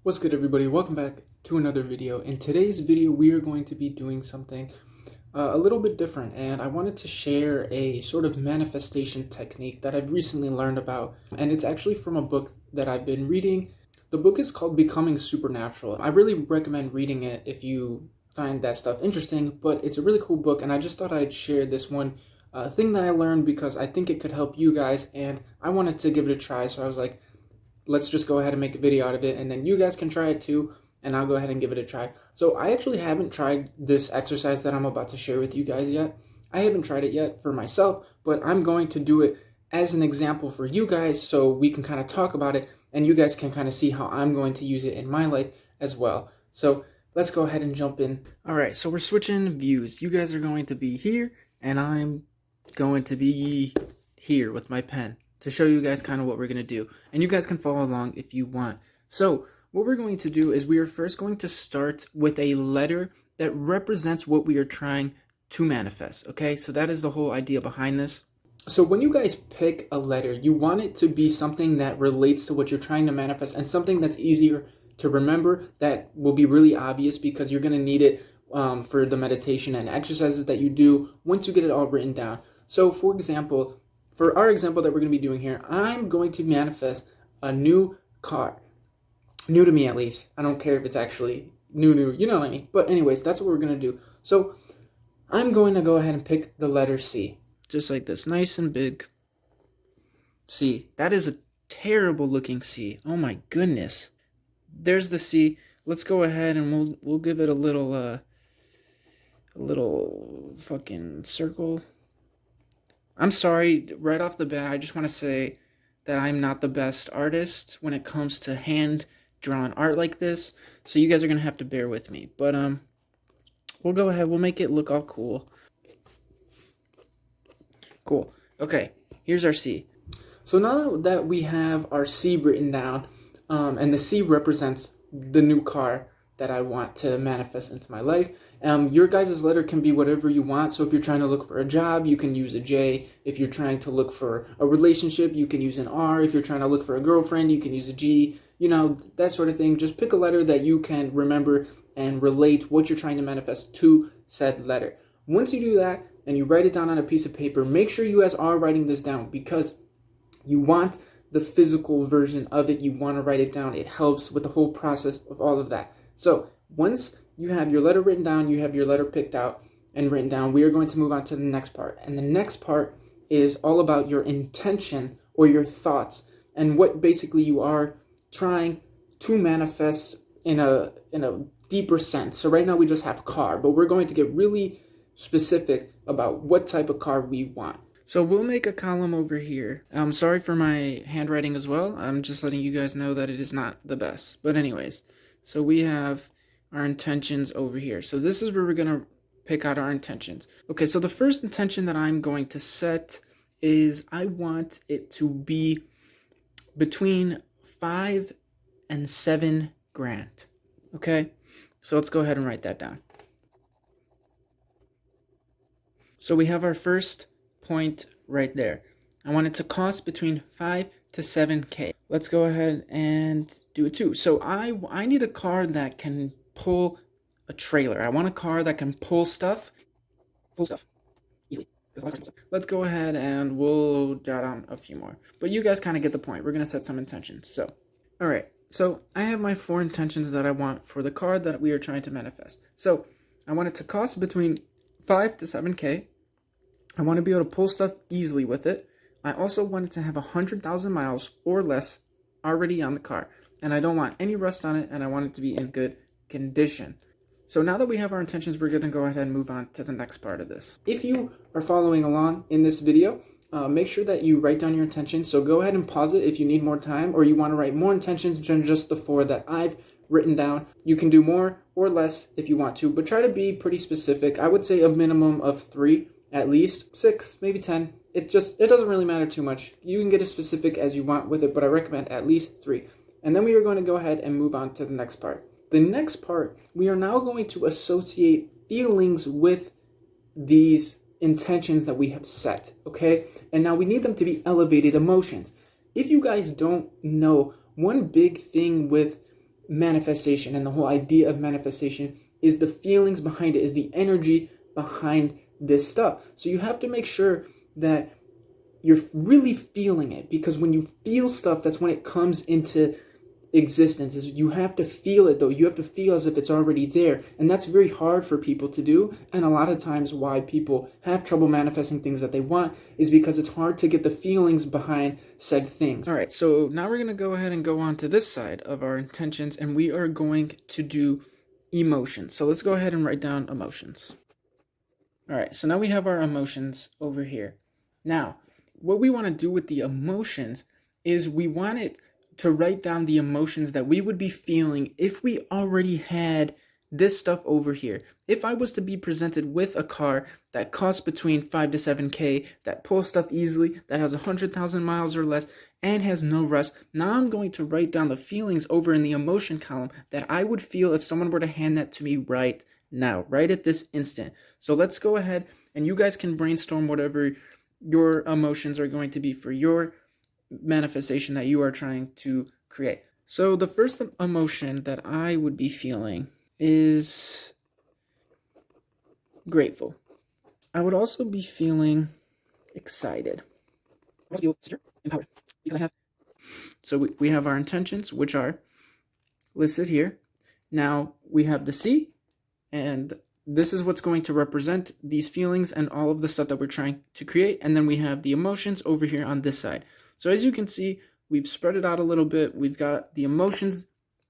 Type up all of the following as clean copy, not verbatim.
What's good, everybody? Welcome back to another video. In today's video, we are going to be doing something a little bit different, and I wanted to share a sort of manifestation technique that I've recently learned about, and it's actually from a book that I've been reading. The book is called Becoming Supernatural. I really recommend reading it if you find that stuff interesting, but it's a really cool book, and I just thought I'd share this one thing that I learned because I think it could help you guys, and I wanted to give it a try, so I was like, let's just go ahead and make a video out of it, and then you guys can try it too, and I'll go ahead and give it a try. So I actually haven't tried this exercise that I'm about to share with you guys yet. I haven't tried it yet for myself, but I'm going to do it as an example for you guys so we can kind of talk about it, and you guys can kind of see how I'm going to use it in my life as well. So let's go ahead and jump in. All right, so we're switching views. You guys are going to be here, and I'm going to be here with my pen to show you guys kind of what we're going to do. And you guys can follow along if you want. So what we're going to do is we are first going to start with a letter that represents what we are trying to manifest. Okay, so that is the whole idea behind this. So when you guys pick a letter, you want it to be something that relates to what you're trying to manifest and something that's easier to remember, that will be really obvious because you're going to need it for the meditation and exercises that you do once you get it all written down. So for example, for our example that we're going to be doing here, I'm going to manifest a new car. New to me, at least. I don't care if it's actually new, you know what I mean. But anyways, that's what we're going to do. So I'm going to go ahead and pick the letter C. Just like this, nice and big. C. That is a terrible looking C. Oh my goodness. There's the C. Let's go ahead and we'll give it a little fucking circle. I'm sorry, right off the bat, I just want to say that I'm not the best artist when it comes to hand-drawn art like this, so you guys are going to have to bear with me. But, we'll go ahead, we'll make it look all cool. Cool. Okay, here's our C. So now that we have our C written down, and the C represents the new car that I want to manifest into my life, your guys' letter can be whatever you want. So if you're trying to look for a job, you can use a J. If you're trying to look for a relationship, you can use an R. If you're trying to look for a girlfriend, you can use a G. You know, that sort of thing. Just pick a letter that you can remember and relate what you're trying to manifest to said letter. Once you do that and you write it down on a piece of paper, make sure you guys are writing this down because you want the physical version of it. You want to write it down. It helps with the whole process of all of that. So once you have your letter written down, you have your letter picked out and written down, we are going to move on to the next part. And the next part is all about your intention or your thoughts and what basically you are trying to manifest in a deeper sense. So right now we just have car, but we're going to get really specific about what type of car we want. So we'll make a column over here. I'm sorry for my handwriting as well. I'm just letting you guys know that it is not the best. But anyways, so we have our intentions over here. So this is where we're going to pick out our intentions. Okay, so the first intention that I'm going to set is I want it to be between 5 and 7 grand. Okay, so let's go ahead and write that down. So we have our first point right there. I want it to cost between 5 to 7K. Let's go ahead and do it too. So I need a car that can pull a trailer. I want a car that can pull stuff easily. Let's go ahead and we'll jot on a few more. But you guys kind of get the point. We're going to set some intentions. So, all right. So I have my 4 intentions that I want for the car that we are trying to manifest. So I want it to cost between 5 to 7K. I want to be able to pull stuff easily with it. I also want it to have 100,000 miles or less already on the car. And I don't want any rust on it, and I want it to be in good condition. So now that we have our intentions, we're going to go ahead and move on to the next part of this. If you are following along in this video, make sure that you write down your intentions. So go ahead and pause it if you need more time, or you want to write more intentions than just the 4 that I've written down. You can do more or less if you want to, but try to be pretty specific. I would say a minimum of 3, at least 6, maybe 10. It doesn't really matter too much. You can get as specific as you want with it, but I recommend at least 3. And then we are going to go ahead and move on to the next part. The next part, we are now going to associate feelings with these intentions that we have set, okay? And now we need them to be elevated emotions. If you guys don't know, one big thing with manifestation and the whole idea of manifestation is the feelings behind it, is the energy behind this stuff. So you have to make sure that you're really feeling it, because when you feel stuff, that's when it comes into existence. Is you have to feel it, though. You have to feel as if it's already there, and that's very hard for people to do. And a lot of times why people have trouble manifesting things that they want is because it's hard to get the feelings behind said things. All right, so now we're going to go ahead and go on to this side of our intentions, and we are going to do emotions. So let's go ahead and write down emotions. All right, so now we have our emotions over here. Now, what we want to do with the emotions is we want it to write down the emotions that we would be feeling if we already had this stuff over here. If I was to be presented with a car that costs between 5 to 7K, that pulls stuff easily, that has 100,000 miles or less, and has no rust, now I'm going to write down the feelings over in the emotion column that I would feel if someone were to hand that to me right now, right at this instant. So let's go ahead, and you guys can brainstorm whatever your emotions are going to be for your manifestation that you are trying to create. So the first emotion that I would be feeling is grateful. I would also be feeling excited. I feel empowered because I have. So we have our intentions, which are listed here. Now we have the C, and this is what's going to represent these feelings and all of the stuff that we're trying to create. And then we have the emotions over here on this side. So as you can see, we've spread it out a little bit. We've got the emotions,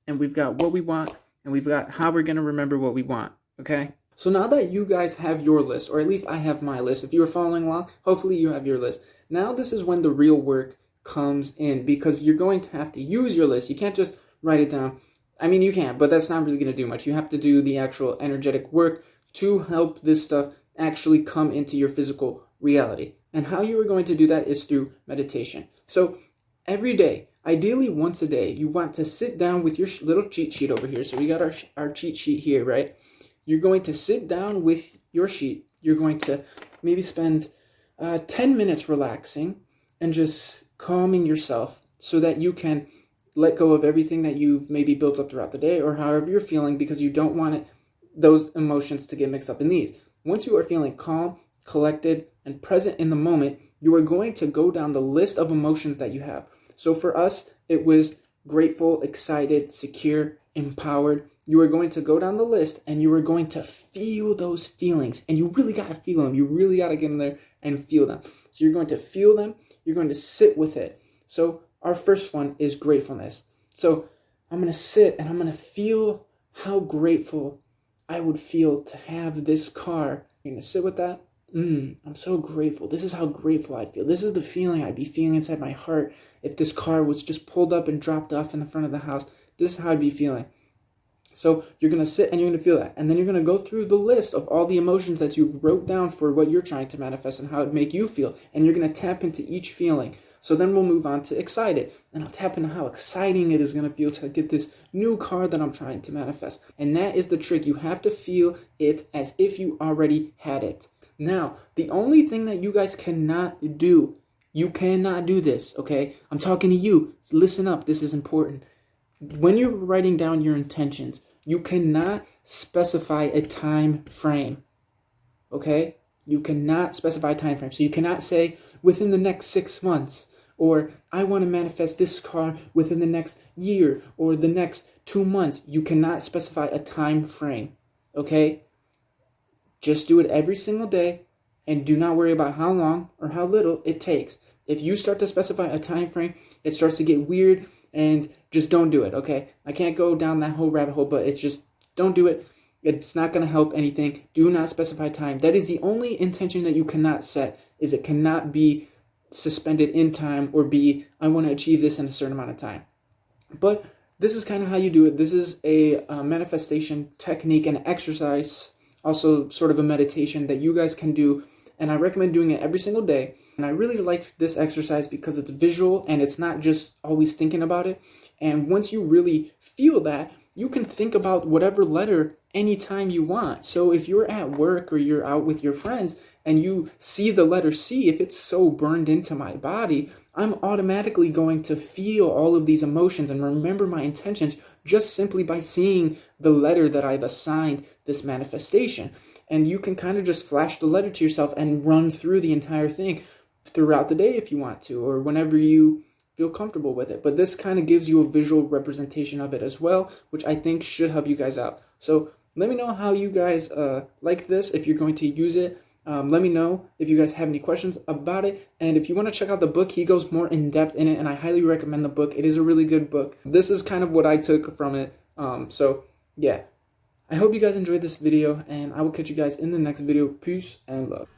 and we've got what we want, and we've got how we're going to remember what we want, okay? So now that you guys have your list, or at least I have my list, if you were following along, hopefully you have your list. Now this is when the real work comes in, because you're going to have to use your list. You can't just write it down. I mean, you can, but that's not really going to do much. You have to do the actual energetic work to help this stuff actually come into your physical reality. And how you are going to do that is through meditation. So every day, ideally once a day, you want to sit down with your little cheat sheet over here. So we got our cheat sheet here, right? You're going to sit down with your sheet. You're going to maybe spend 10 minutes relaxing and just calming yourself so that you can let go of everything that you've maybe built up throughout the day, or however you're feeling, because you don't want those emotions to get mixed up in these. Once you are feeling calm, collected, and present in the moment, you are going to go down the list of emotions that you have. So for us, it was grateful, excited, secure, empowered. You are going to go down the list, and you are going to feel those feelings. And you really got to feel them. You really got to get in there and feel them. So you're going to feel them. You're going to sit with it. So our first one is gratefulness. So I'm going to sit, and I'm going to feel how grateful I would feel to have this car. You're going to sit with that. I'm so grateful. This is how grateful I feel. This is the feeling I'd be feeling inside my heart if this car was just pulled up and dropped off in the front of the house. This is how I'd be feeling. So you're going to sit and you're going to feel that. And then you're going to go through the list of all the emotions that you wrote down for what you're trying to manifest and how it make you feel. And you're going to tap into each feeling. So then we'll move on to excited. And I'll tap into how exciting it is going to feel to get this new car that I'm trying to manifest. And that is the trick. You have to feel it as if you already had it. Now, the only thing that you guys cannot do, you cannot do this, okay? I'm talking to you. Listen up. This is important. When you're writing down your intentions, you cannot specify a time frame, okay? You cannot specify a time frame. So you cannot say within the next 6 months, or I want to manifest this car within the next year or the next 2 months. You cannot specify a time frame, okay? Just do it every single day, and do not worry about how long or how little it takes. If you start to specify a time frame, it starts to get weird, and just don't do it, okay? I can't go down that whole rabbit hole, but it's just, don't do it. It's not going to help anything. Do not specify time. That is the only intention that you cannot set, is it cannot be suspended in time or be, I want to achieve this in a certain amount of time. But this is kind of how you do it. This is a manifestation technique and exercise, also sort of a meditation that you guys can do, and I recommend doing it every single day. And I really like this exercise because it's visual and it's not just always thinking about it. And once you really feel that, you can think about whatever letter anytime you want. So if you're at work or you're out with your friends and you see the letter C, if it's so burned into my body, I'm automatically going to feel all of these emotions and remember my intentions just simply by seeing the letter that I've assigned this manifestation. And you can kind of just flash the letter to yourself and run through the entire thing throughout the day if you want to, or whenever you feel comfortable with it. But this kind of gives you a visual representation of it as well, which I think should help you guys out. So let me know how you guys like this, if you're going to use it. Let me know if you guys have any questions about it. And if you want to check out the book, he goes more in depth in it, and I highly recommend the book. It is a really good book. This is kind of what I took from it. So yeah, I hope you guys enjoyed this video, and I will catch you guys in the next video. Peace and love.